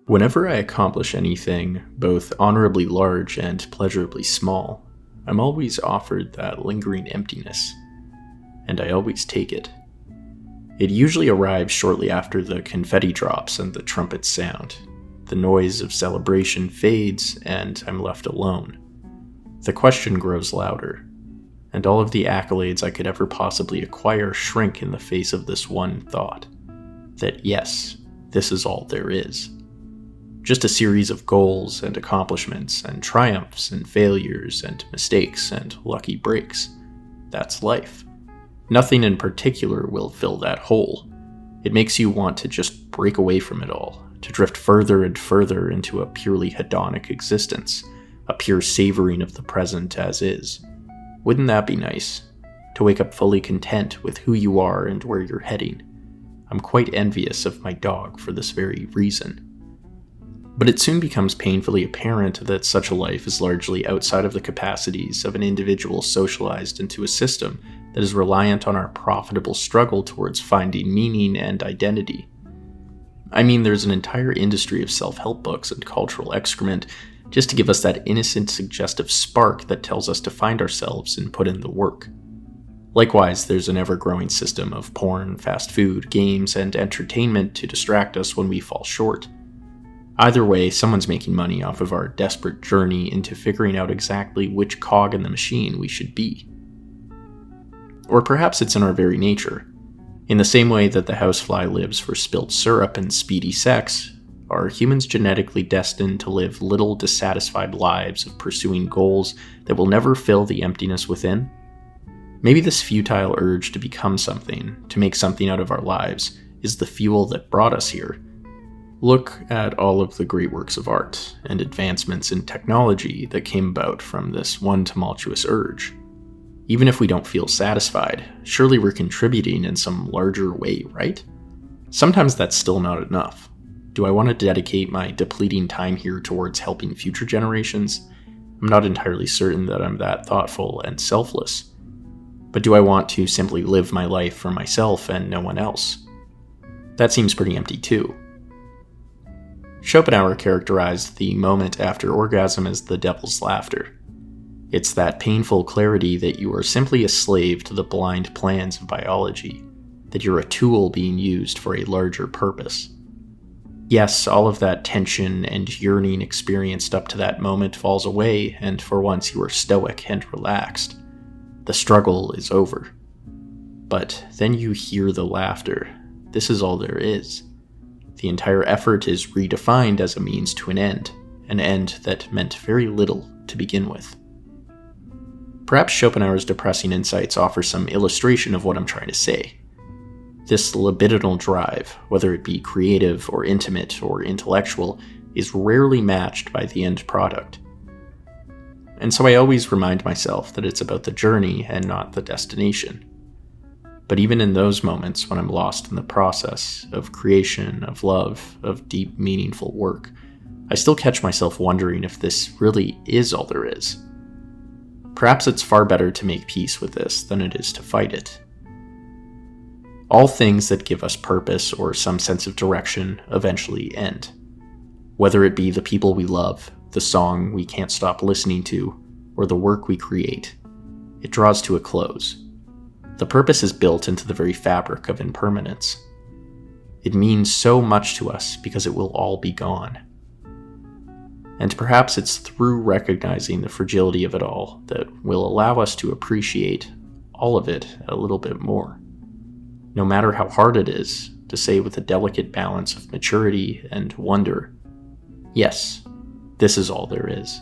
Whenever I accomplish anything, both honorably large and pleasurably small, I'm always offered that lingering emptiness, and I always take it. It usually arrives shortly after the confetti drops and the trumpets sound. The noise of celebration fades, and I'm left alone. The question grows louder, and all of the accolades I could ever possibly acquire shrink in the face of this one thought, that yes, this is all there is. Just a series of goals and accomplishments and triumphs and failures and mistakes and lucky breaks. That's life. Nothing in particular will fill that hole. It makes you want to just break away from it all, to drift further and further into a purely hedonic existence, a pure savoring of the present as is. Wouldn't that be nice? To wake up fully content with who you are and where you're heading. I'm quite envious of my dog for this very reason. But it soon becomes painfully apparent that such a life is largely outside of the capacities of an individual socialized into a system that is reliant on our profitable struggle towards finding meaning and identity. I mean, there's an entire industry of self-help books and cultural excrement just to give us that innocent, suggestive spark that tells us to find ourselves and put in the work. Likewise, there's an ever-growing system of porn, fast food, games, and entertainment to distract us when we fall short. Either way, someone's making money off of our desperate journey into figuring out exactly which cog in the machine we should be. Or perhaps it's in our very nature. In the same way that the housefly lives for spilt syrup and speedy sex, are humans genetically destined to live little dissatisfied lives of pursuing goals that will never fill the emptiness within? Maybe this futile urge to become something, to make something out of our lives, is the fuel that brought us here. Look at all of the great works of art and advancements in technology that came about from this one tumultuous urge. Even if we don't feel satisfied, surely we're contributing in some larger way, right? Sometimes that's still not enough. Do I want to dedicate my depleting time here towards helping future generations? I'm not entirely certain that I'm that thoughtful and selfless. But do I want to simply live my life for myself and no one else? That seems pretty empty too. Schopenhauer characterized the moment after orgasm as the devil's laughter. It's that painful clarity that you are simply a slave to the blind plans of biology, that you're a tool being used for a larger purpose. Yes, all of that tension and yearning experienced up to that moment falls away, and for once you are stoic and relaxed. The struggle is over. But then you hear the laughter. This is all there is. The entire effort is redefined as a means to an end that meant very little to begin with. Perhaps Schopenhauer's depressing insights offer some illustration of what I'm trying to say. This libidinal drive, whether it be creative or intimate or intellectual, is rarely matched by the end product. And so I always remind myself that it's about the journey and not the destination. But even in those moments when I'm lost in the process of creation, of love, of deep, meaningful work, I still catch myself wondering if this really is all there is. Perhaps it's far better to make peace with this than it is to fight it. All things that give us purpose or some sense of direction eventually end. Whether it be the people we love, the song we can't stop listening to, or the work we create, it draws to a close. The purpose is built into the very fabric of impermanence. It means so much to us because it will all be gone. And perhaps it's through recognizing the fragility of it all that will allow us to appreciate all of it a little bit more. No matter how hard it is, to say with a delicate balance of maturity and wonder, yes, this is all there is.